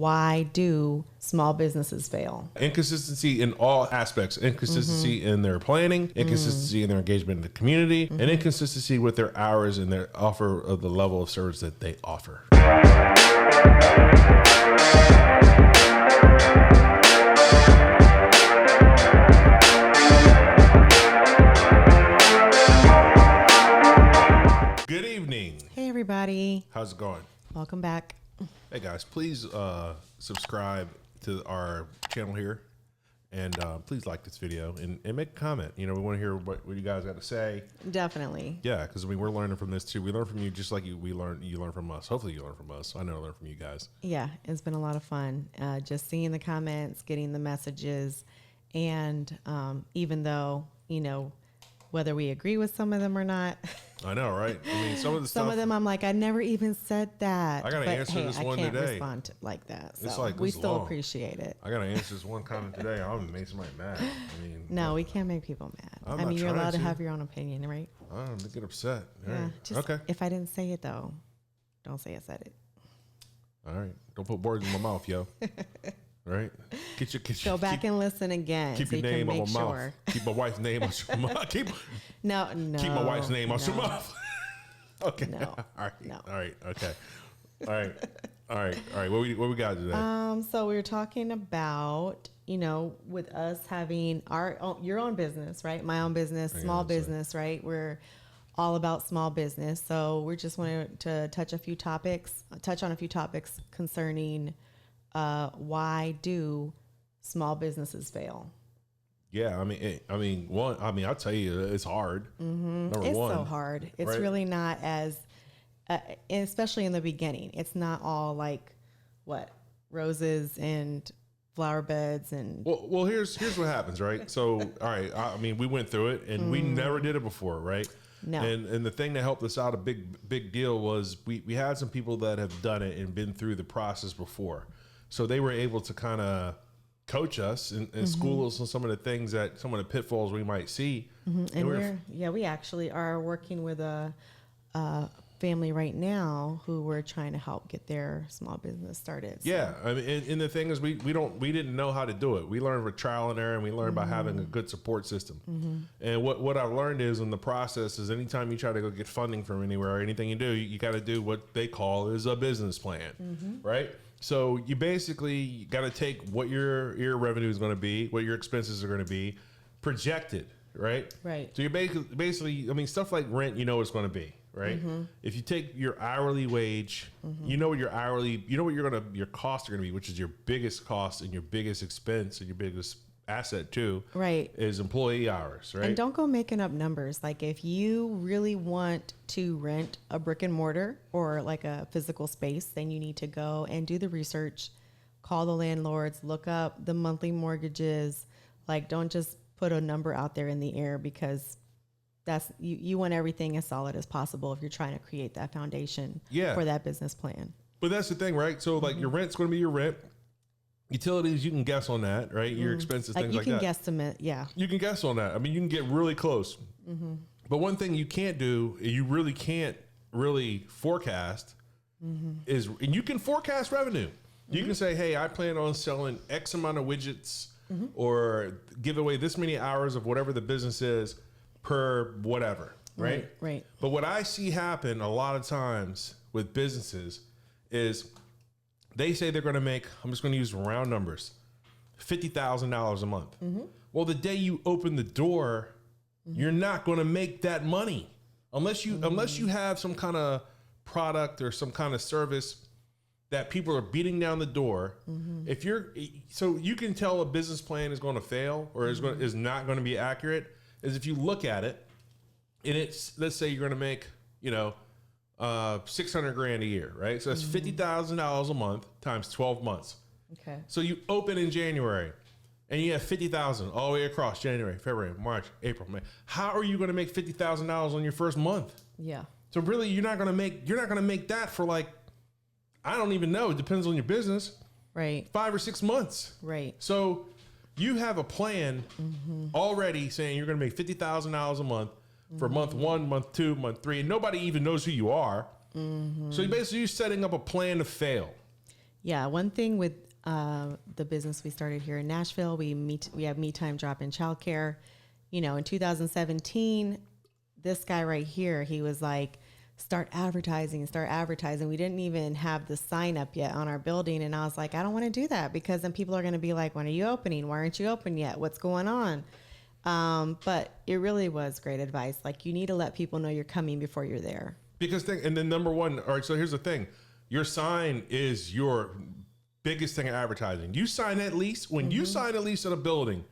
why do small businesses fail? Inconsistency in all aspects. Inconsistency in their planning, inconsistency in their engagement in the community, and inconsistency with their hours and their offer of the level of service that they offer. Good evening. Hey, everybody. How's it going? Welcome back. Hey, guys, please subscribe to our channel here. And please like this video and make a comment. You know, we want to hear what you guys got to say. Definitely. Yeah, because I mean, we're learning from this too. We learn from you just like you learn from us. Hopefully you learn from us. I know I learn from you guys. Yeah, it's been a lot of fun. Just seeing the comments, getting the messages. And even though, you know, whether we agree with some of them or not. I know, right? I mean, some of the stuff. Some of them I'm like, I never even said that. I got to answer this one today. I can't respond like that. So it's like, we still appreciate it. I got to answer this one comment today. I'm going to make somebody mad. I mean, no, we can't make people mad. I mean, you're allowed to have your own opinion, right? I don't get upset. All yeah. Right. Just, okay. If I didn't say it, though, don't say I said it. All right. Don't put words in my mouth, yo. Right? Go back and listen again. Keep your name on my mouth. Keep my wife's name on your mouth. Keep my wife's name on your mouth. Okay. No. All right. No. All right. Okay. All right. What we got today? So we were talking about, you know, with us having your own business, right? My own business, small business, right? We're all about small business. So we just wanted to touch on a few topics concerning why do small businesses fail? Yeah, I'll tell you, it's hard. It's so hard. It's right? really not as, especially in the beginning. It's not all like roses and flower beds and. Well, here's what happens, right? So, all right, we went through it, and we never did it before, right? No. And the thing that helped us out a big deal was we had some people that have done it and been through the process before, so they were able to kind of coach us and school us on some of the pitfalls we might see. And we actually are working with a family right now who we're trying to help get their small business started. So. Yeah, I mean, and the thing is, we didn't know how to do it. We learned with trial and error, and we learned by having a good support system. And what I've learned is in the process is anytime you try to go get funding from anywhere or anything you do, you got to do what they call is a business plan, right? So you basically got to take what your revenue is going to be, what your expenses are going to be, projected, right? Right. So you're basically, I mean, stuff like rent, you know what it's going to be, right? If you take your hourly wage, you know what your costs are going to be, which is your biggest cost and your biggest expense and your biggest asset too, right, is employee hours, right? And don't go making up numbers. Like if you really want to rent a brick and mortar or like a physical space, then you need to go and do the research, call the landlords, look up the monthly mortgages. Like don't just put a number out there in the air, because that's you want everything as solid as possible if you're trying to create that foundation for that business plan. But that's the thing, right? So like your rent's going to be your rent. Utilities, you can guess on that, right? Your expenses, things like that. You can guesstimate, yeah. You can guess on that. I mean, you can get really close. But one thing you can't do, you really can't really forecast is, and you can forecast revenue. You can say, hey, I plan on selling X amount of widgets or give away this many hours of whatever the business is per whatever, right? Right. But what I see happen a lot of times with businesses is they say they're going to make, I'm just going to use round numbers, $50,000 a month. Well, the day you open the door, you're not going to make that money unless you have some kind of product or some kind of service that people are beating down the door. So you can tell a business plan is going to fail or is not going to be accurate is if you look at it and it's, let's say you're going to make, $600,000 a year, right? So that's $50,000 a month times 12 months. Okay. So you open in January and you have $50,000 all the way across January, February, March, April, May. How are you going to make $50,000 on your first month? Yeah. So really, you're not going to make that for like, I don't even know. It depends on your business. Right. 5 or 6 months. Right. So you have a plan already saying you're going to make $50,000 a month for month 1, month 2, month 3, and nobody even knows who you are. So you're setting up a plan to fail. Yeah, one thing with the business we started here in Nashville, we have Me Time drop-in childcare. You know, in 2017, this guy right here, he was like, start advertising. We didn't even have the sign up yet on our building. And I was like, I don't want to do that because then people are going to be like, when are you opening? Why aren't you open yet? What's going on? But it really was great advice. Like, you need to let people know you're coming before you're there. Because and then number one, all right, so here's the thing. Your sign is your biggest thing of advertising. You sign at least, when you sign at least in a building,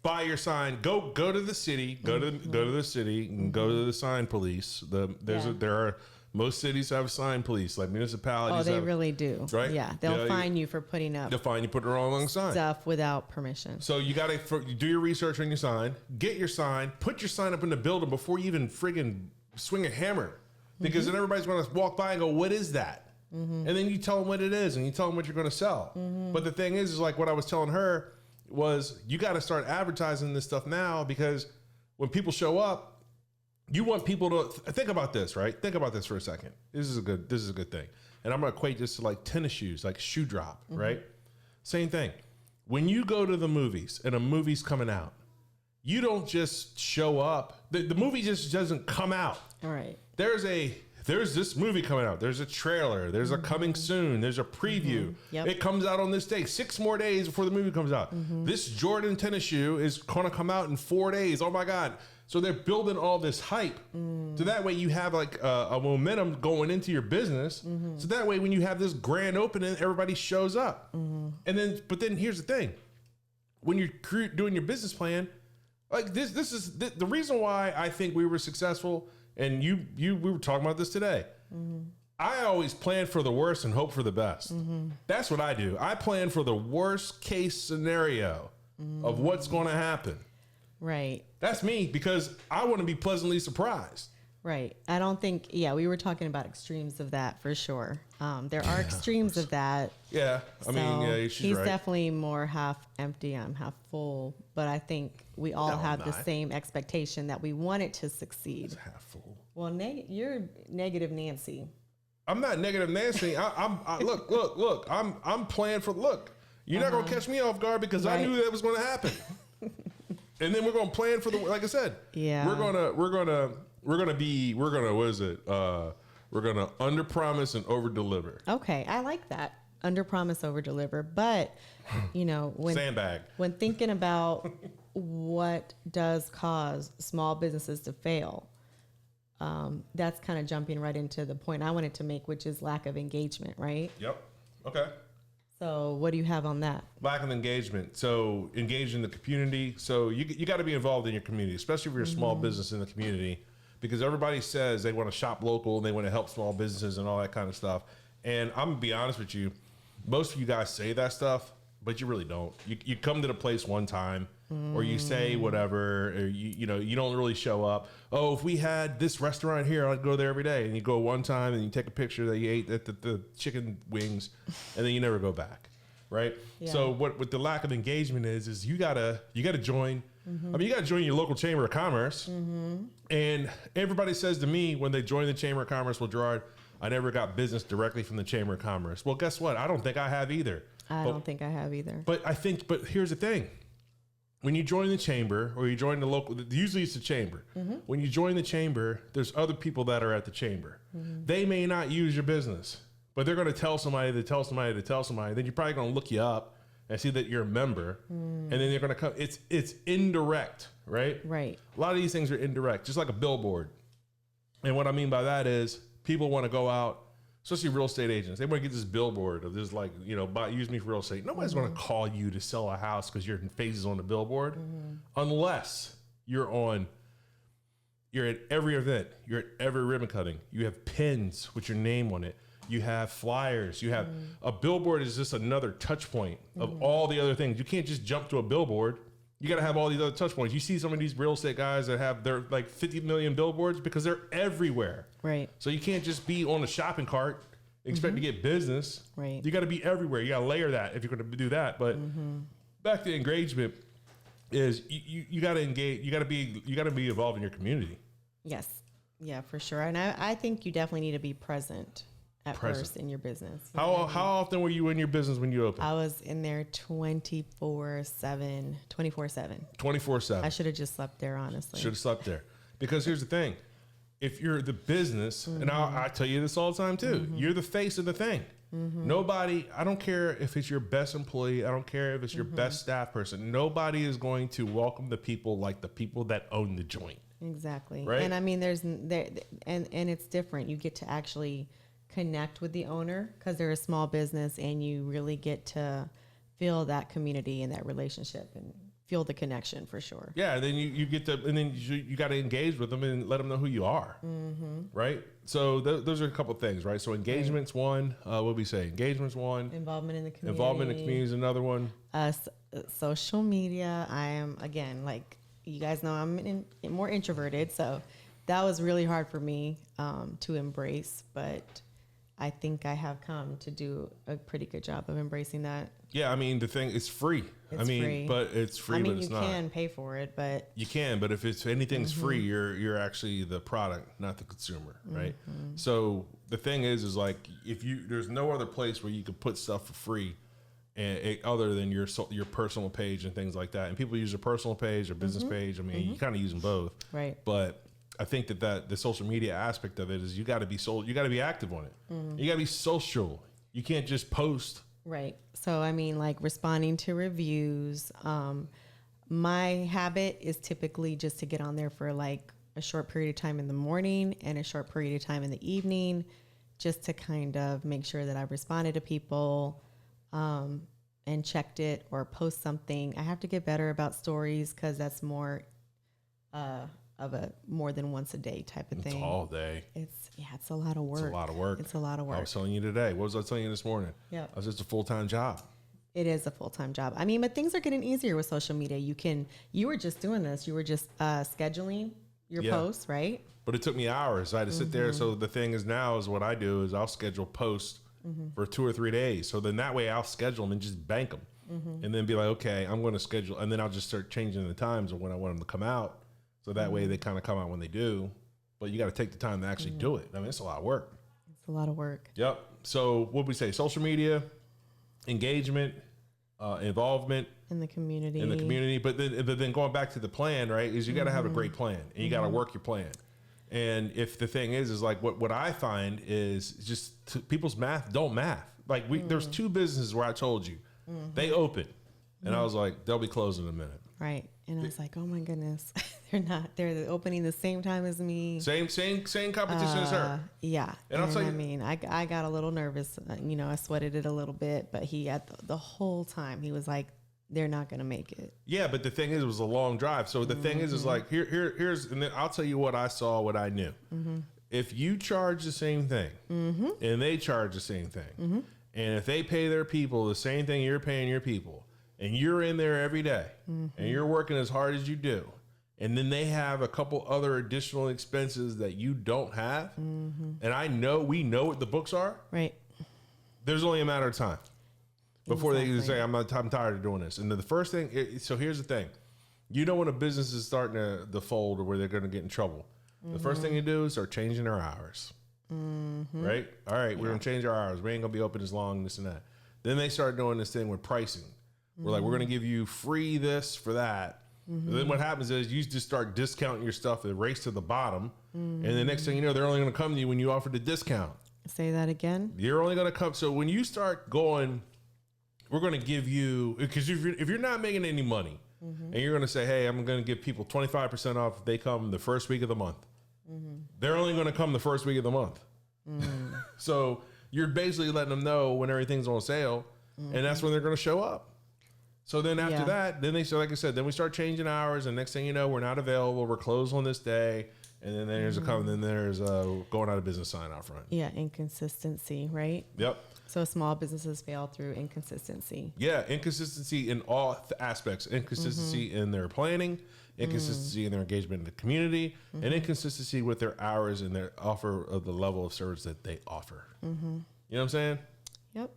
buy your sign, go to the city, go to the city and go to the sign police. There are most cities have sign police, like municipalities. Oh, they really do. Right? Yeah. They'll fine you for putting up. They'll fine you put the wrong sign. Stuff without permission. So you got to do your research on your sign, get your sign, put your sign up in the building before you even friggin' swing a hammer. Because then everybody's going to walk by and go, what is that? And then you tell them what it is and you tell them what you're going to sell. But the thing is like what I was telling her was you got to start advertising this stuff now, because when people show up, you want people to think about this, right? Think about this for a second. This is a good thing. And I'm going to equate this to like tennis shoes, like shoe drop, right? Same thing. When you go to the movies and a movie's coming out, you don't just show up. The movie just doesn't come out. All right. There's this movie coming out. There's a trailer. There's a coming soon. There's a preview. Yep. It comes out on this day. 6 more days before the movie comes out. This Jordan tennis shoe is going to come out in 4 days. Oh my God. So they're building all this hype. So that way you have like a momentum going into your business. So that way when you have this grand opening, everybody shows up. But then here's the thing. When you're doing your business plan, like this is the reason why I think we were successful. And we were talking about this today. I always plan for the worst and hope for the best. That's what I do. I plan for the worst case scenario of what's going to happen. Right. That's me, because I want to be pleasantly surprised. Right. I don't think, we were talking about extremes of that for sure. There are extremes of that. Yeah. I mean, she's he's right. Definitely more half empty. I'm half full. But I think we all have the same expectation that we want it to succeed. It's half full. Well, you're negative Nancy. I'm not negative Nancy. Look. I'm playing for. Look, you're not gonna catch me off guard because I knew that was gonna happen. And then we're gonna plan for the. Like I said, we're gonna under promise and over deliver. Okay, I like that. Under promise, over deliver. But when sandbag. When thinking about what does cause small businesses to fail, that's kind of jumping right into the point I wanted to make, which is lack of engagement, right? Yep. Okay. So what do you have on that? Lack of engagement. So engage in the community. So you got to be involved in your community, especially if you're a small business in the community, because everybody says they want to shop local and they want to help small businesses and all that kind of stuff. And I'm gonna be honest with you, most of you guys say that stuff, but you really don't. You come to the place one time, or you say whatever, or you don't really show up. Oh, if we had this restaurant here, I'd go there every day. And you go one time and you take a picture that you ate at the chicken wings, and then you never go back, right? Yeah. So what the lack of engagement is you gotta join. I mean, you gotta join your local chamber of commerce. And everybody says to me when they join the chamber of commerce, well, Gerard, I never got business directly from the chamber of commerce. Well, guess what? I don't think I have either. I don't think I have either. But here's the thing. When you join the chamber or you join the local, usually it's the chamber. When you join the chamber, there's other people that are at the chamber. They may not use your business, but they're going to tell somebody to tell somebody to tell somebody. Then you're probably going to look you up and see that you're a member. And then they're going to come. It's indirect, right? Right. A lot of these things are indirect, just like a billboard. And what I mean by that is people want to go out, especially real estate agents. They want to get this billboard of this, like, use me for real estate. Nobody's going to call you to sell a house because your face is on the billboard, unless you're at every event. You're at every ribbon cutting. You have pins with your name on it. You have flyers. You have a billboard is just another touch point of all the other things. You can't just jump to a billboard. You got to have all these other touch points. You see some of these real estate guys that have their like 50 million billboards because they're everywhere. Right. So you can't just be on a shopping cart and expect to get business. Right. You got to be everywhere. You got to layer that if you're going to do that. But back to engagement is you got to engage. You got to be involved in your community. Yes. Yeah, for sure. And I think you definitely need to be present. at first in your business. You How often were you in your business when you opened? I was in there 24/7. 24/7. I should have just slept there, honestly. Should have slept there. Because here's the thing. If you're the business, and I tell you this all the time too, you're the face of the thing. Nobody, I don't care if it's your best employee, I don't care if it's your best staff person, nobody is going to welcome the people like the people that own the joint. Exactly. Right? And I mean, and it's different. You get to actually connect with the owner because they're a small business, and you really get to feel that community and that relationship and feel the connection for sure. Yeah, and then you get to, and then you got to engage with them and let them know who you are, right? So those are a couple of things, right? So engagement's one. What do we say? Engagement's one. Involvement in the community. Involvement in the community is another one. Social media. I am, again, like you guys know, I'm more introverted, so that was really hard for me to embrace, but I think I have come to do a pretty good job of embracing that. Yeah, I mean, the thing, it's free. It's free. But it's free, but it's not. You can pay for it, but... You can, but if it's anything's free, you're actually the product, not the consumer, right? So the thing is like, there's no other place where you could put stuff for free other than your personal page and things like that. And people use their personal page or business page. I mean, you kind of use them both. Right. But I think that the social media aspect of it is you got to be active on it. You got to be social. You can't just post. Right. So, I mean, like responding to reviews. My habit is typically just to get on there for like a short period of time in the morning and a short period of time in the evening, just to kind of make sure that I've responded to people and checked it or post something. I have to get better about stories because that's more of a more than once a day type of thing. It's all day. It's a lot of work. It's a lot of work. It's a lot of work. I was telling you today. What was I telling you this morning? Yeah. I was just a full-time job. It is a full-time job. I mean, but things are getting easier with social media. You were just doing this. You were just scheduling your posts, right? But it took me hours. I had to sit there. So the thing is now is what I do is I'll schedule posts for 2 or 3 days. So then that way I'll schedule them and just bank them and then be like, okay, I'm going to schedule. And then I'll just start changing the times of when I want them to come out. So that way they kind of come out when they do. But you got to take the time to actually do it. I mean, it's a lot of work. It's a lot of work. Yep. So what we say, social media, engagement, involvement in the community. But then going back to the plan, right, is you got to have a great plan and you got to work your plan. And if the thing is like what I find is just people's math don't math. Like there's 2 businesses where I told you they open and I was like, they'll be closing in a minute. Right. And I was like, oh my goodness, they're opening the same time as me. Same competition as her. Yeah. And I'll tell you, I mean, I got a little nervous, I sweated it a little bit, but he had the whole time he was like, they're not going to make it. Yeah. But the thing is, it was a long drive. So the thing is like, here's, and then I'll tell you what I saw, what I knew. If you charge the same thing and they charge the same thing, and if they pay their people the same thing you're paying your people, and you're in there every day and you're working as hard as you do, and then they have a couple other additional expenses that you don't have, and we know what the books are. Right. There's only a matter of time before they can say, I'm tired of doing this. And the first thing, so here's the thing. You know when a business is starting to fold or where they're going to get in trouble. The first thing you do is start changing their hours. Right? All right, we're going to change our hours. We ain't going to be open as long, this and that. Then they start doing this thing with pricing. We're like, we're going to give you free this for that. And then what happens is you just start discounting your stuff and race to the bottom. And the next thing you know, they're only going to come to you when you offer the discount. Say that again. You're only going to come. So when you start going, we're going to give you, because if you're not making any money and you're going to say, hey, I'm going to give people 25% off if they come the first week of the month. They're only going to come the first week of the month. So you're basically letting them know when everything's on sale and that's when they're going to show up. So then after that, then like I said, then we start changing hours, and next thing you know, we're not available. We're closed on this day, and then there's a going out of business sign out front. Yeah, inconsistency, right? Yep. So small businesses fail through inconsistency. Yeah, inconsistency in all aspects. Inconsistency in their planning, inconsistency in their engagement in the community, and inconsistency with their hours and their offer of the level of service that they offer. You know what I'm saying? Yep.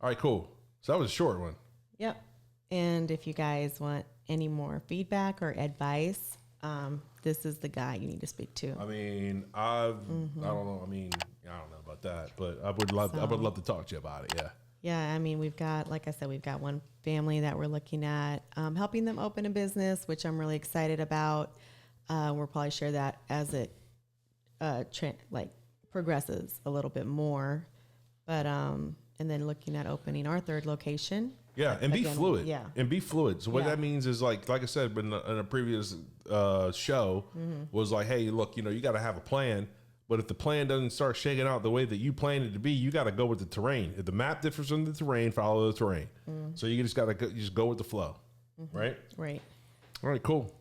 All right, cool. So that was a short one. Yep. And if you guys want any more feedback or advice, this is the guy you need to speak to. I mean, I don't know. I mean, I don't know about that, but I would love to talk to you about it. Yeah. Yeah, I mean, we've got, like I said, we've got one family that we're looking at helping them open a business, which I'm really excited about. We'll probably share that as it progresses a little bit more, but and then looking at opening our third location. Yeah, and be fluid. Yeah, and be fluid. So what that means is like I said in a previous show was like, hey, look, you got to have a plan. But if the plan doesn't start shaking out the way that you planned it to be, you got to go with the terrain. If the map differs from the terrain, follow the terrain. So you just got to go with the flow, right? Right. All right, cool.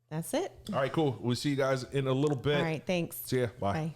That's it. All right, cool. We'll see you guys in a little bit. All right, thanks. See ya. Bye. Bye.